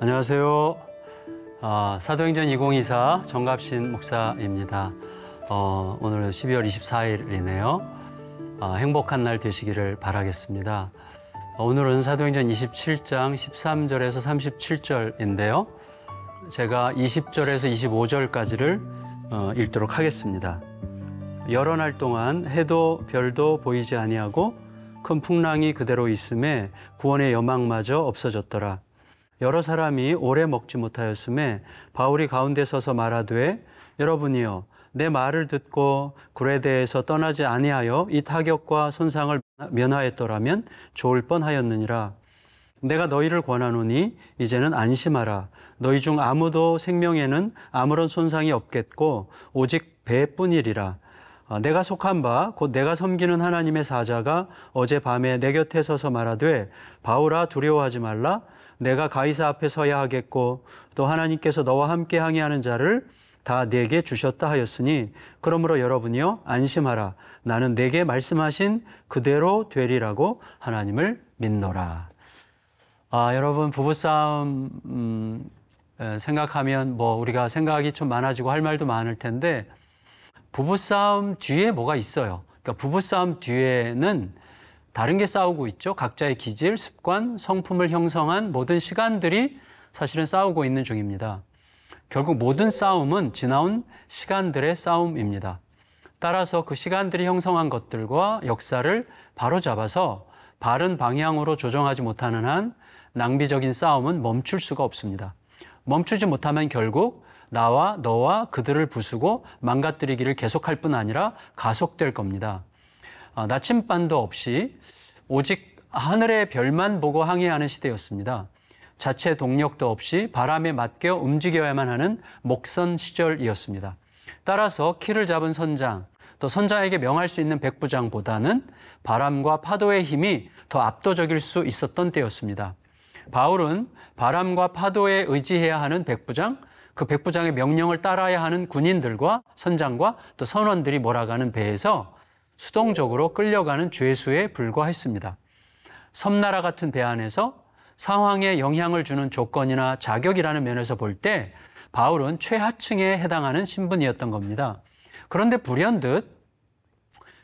안녕하세요. 사도행전 2024 정갑신 목사입니다. 오늘은 12월 24일이네요. 행복한 날 되시기를 바라겠습니다. 오늘은 사도행전 27장 13절에서 37절인데요. 제가 20절에서 25절까지를 읽도록 하겠습니다. 여러 날 동안 해도 별도 보이지 아니하고 큰 풍랑이 그대로 있음에 구원의 여망마저 없어졌더라. 여러 사람이 오래 먹지 못하였음에 바울이 가운데 서서 말하되 여러분이여 내 말을 듣고 구레대에서 떠나지 아니하여 이 타격과 손상을 면하였더라면 좋을 뻔하였느니라. 내가 너희를 권하노니 이제는 안심하라. 너희 중 아무도 생명에는 아무런 손상이 없겠고 오직 배뿐이리라. 내가 속한 바 곧 내가 섬기는 하나님의 사자가 어젯밤에 내 곁에 서서 말하되 바울아 두려워하지 말라. 내가 가이사 앞에 서야 하겠고 또 하나님께서 너와 함께 항해하는 자를 다 내게 주셨다 하였으니 그러므로 여러분이여 안심하라. 나는 내게 말씀하신 그대로 되리라고 하나님을 믿노라. 여러분 부부싸움 생각하면 우리가 생각이 좀 많아지고 할 말도 많을 텐데 부부싸움 뒤에 뭐가 있어요? 그러니까 부부싸움 뒤에는 다른 게 싸우고 있죠. 각자의 기질, 습관, 성품을 형성한 모든 시간들이 사실은 싸우고 있는 중입니다. 결국 모든 싸움은 지나온 시간들의 싸움입니다. 따라서 그 시간들이 형성한 것들과 역사를 바로잡아서 바른 방향으로 조정하지 못하는 한 낭비적인 싸움은 멈출 수가 없습니다. 멈추지 못하면 결국 나와 너와 그들을 부수고 망가뜨리기를 계속할 뿐 아니라 가속될 겁니다. 나침반도 없이 오직 하늘의 별만 보고 항해하는 시대였습니다. 자체 동력도 없이 바람에 맡겨 움직여야만 하는 목선 시절이었습니다. 따라서 키를 잡은 선장, 또 선장에게 명할 수 있는 백부장보다는 바람과 파도의 힘이 더 압도적일 수 있었던 때였습니다. 바울은 바람과 파도에 의지해야 하는 백부장, 그 백부장의 명령을 따라야 하는 군인들과 선장과 또 선원들이 몰아가는 배에서 수동적으로 끌려가는 죄수에 불과했습니다. 섬나라 같은 배 안에서 상황에 영향을 주는 조건이나 자격이라는 면에서 볼 때 바울은 최하층에 해당하는 신분이었던 겁니다. 그런데 불현듯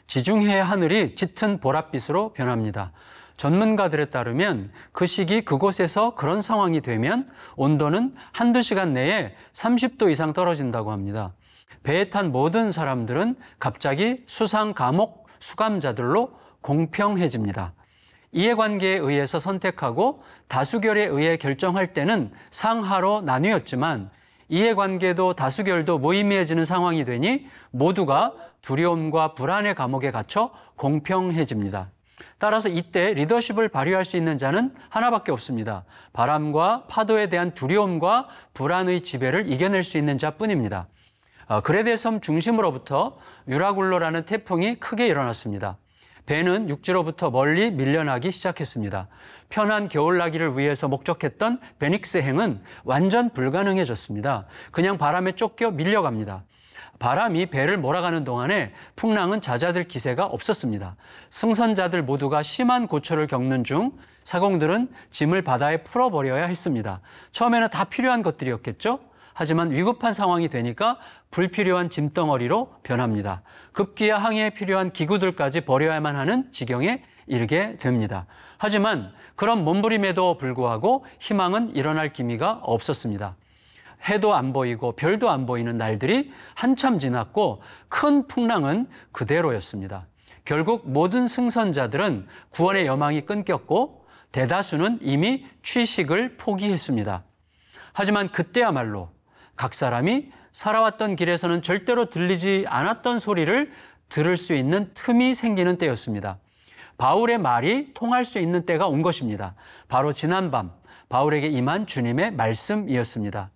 지중해 하늘이 짙은 보랏빛으로 변합니다. 전문가들에 따르면 그 시기 그곳에서 그런 상황이 되면 온도는 한두 시간 내에 30도 이상 떨어진다고 합니다. 배에 탄 모든 사람들은 갑자기 수상 감옥 수감자들로 공평해집니다. 이해관계에 의해서 선택하고 다수결에 의해 결정할 때는 상하로 나뉘었지만 이해관계도 다수결도 무의미해지는 상황이 되니 모두가 두려움과 불안의 감옥에 갇혀 공평해집니다. 따라서 이때 리더십을 발휘할 수 있는 자는 하나밖에 없습니다. 바람과 파도에 대한 두려움과 불안의 지배를 이겨낼 수 있는 자뿐입니다. 그레데 섬 중심으로부터 유라굴로라는 태풍이 크게 일어났습니다. 배는 육지로부터 멀리 밀려나기 시작했습니다. 편한 겨울나기를 위해서 목적했던 베닉스행은 완전 불가능해졌습니다. 그냥 바람에 쫓겨 밀려갑니다. 바람이 배를 몰아가는 동안에 풍랑은 잦아들 기세가 없었습니다. 승선자들 모두가 심한 고초를 겪는 중 사공들은 짐을 바다에 풀어버려야 했습니다. 처음에는 다 필요한 것들이었겠죠? 하지만 위급한 상황이 되니까 불필요한 짐덩어리로 변합니다. 급기야 항해에 필요한 기구들까지 버려야만 하는 지경에 이르게 됩니다. 하지만 그런 몸부림에도 불구하고 희망은 일어날 기미가 없었습니다. 해도 안 보이고 별도 안 보이는 날들이 한참 지났고 큰 풍랑은 그대로였습니다. 결국 모든 승선자들은 구원의 여망이 끊겼고 대다수는 이미 취식을 포기했습니다. 하지만 그때야말로 각 사람이 살아왔던 길에서는 절대로 들리지 않았던 소리를 들을 수 있는 틈이 생기는 때였습니다. 바울의 말이 통할 수 있는 때가 온 것입니다. 바로 지난밤 바울에게 임한 주님의 말씀이었습니다.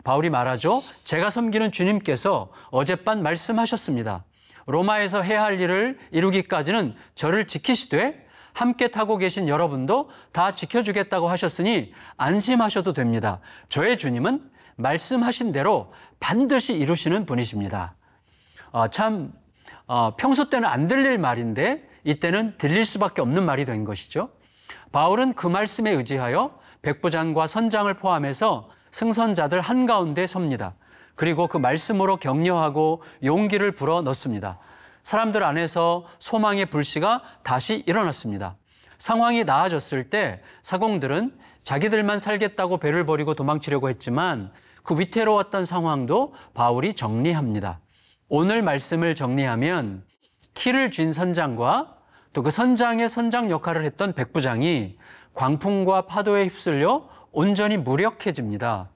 바울이 말하죠. 제가 섬기는 주님께서 어젯밤 말씀하셨습니다. 로마에서 해야 할 일을 이루기까지는 저를 지키시되 함께 타고 계신 여러분도 다 지켜주겠다고 하셨으니 안심하셔도 됩니다. 저의 주님은 말씀하신 대로 반드시 이루시는 분이십니다. 평소 때는 안 들릴 말인데 이때는 들릴 수밖에 없는 말이 된 것이죠. 바울은 그 말씀에 의지하여 백부장과 선장을 포함해서 승선자들 한가운데 섭니다. 그리고 그 말씀으로 격려하고 용기를 불어 넣습니다. 사람들 안에서 소망의 불씨가 다시 일어났습니다. 상황이 나아졌을 때 사공들은 자기들만 살겠다고 배를 버리고 도망치려고 했지만 그 위태로웠던 상황도 바울이 정리합니다. 오늘 말씀을 정리하면 키를 쥔 선장과 또 그 선장의 선장 역할을 했던 백부장이 광풍과 파도에 휩쓸려 온전히 무력해집니다.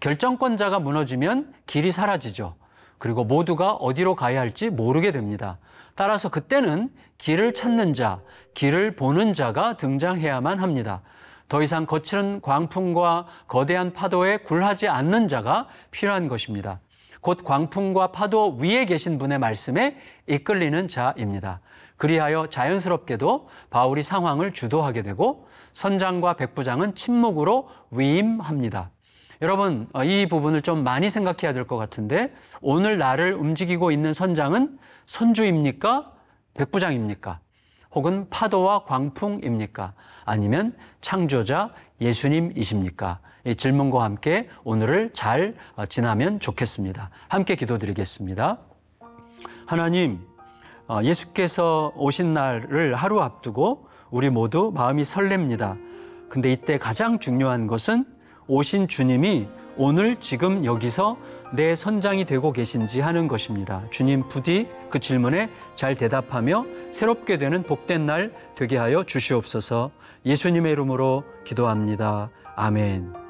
결정권자가 무너지면 길이 사라지죠. 그리고 모두가 어디로 가야 할지 모르게 됩니다. 따라서 그때는 길을 찾는 자, 길을 보는 자가 등장해야만 합니다. 더 이상 거칠은 광풍과 거대한 파도에 굴하지 않는 자가 필요한 것입니다. 곧 광풍과 파도 위에 계신 분의 말씀에 이끌리는 자입니다. 그리하여 자연스럽게도 바울이 상황을 주도하게 되고 선장과 백부장은 침묵으로 위임합니다. 여러분, 이 부분을 좀 많이 생각해야 될 것 같은데 오늘 나를 움직이고 있는 선장은 선주입니까? 백부장입니까? 혹은 파도와 광풍입니까? 아니면 창조자 예수님이십니까? 이 질문과 함께 오늘을 잘 지나면 좋겠습니다. 함께 기도드리겠습니다. 하나님, 예수께서 오신 날을 하루 앞두고 우리 모두 마음이 설렙니다. 근데 이때 가장 중요한 것은 오신 주님이 오늘 지금 여기서 내 선장이 되고 계신지 하는 것입니다. 주님 부디 그 질문에 잘 대답하며 새롭게 되는 복된 날 되게 하여 주시옵소서. 예수님의 이름으로 기도합니다. 아멘.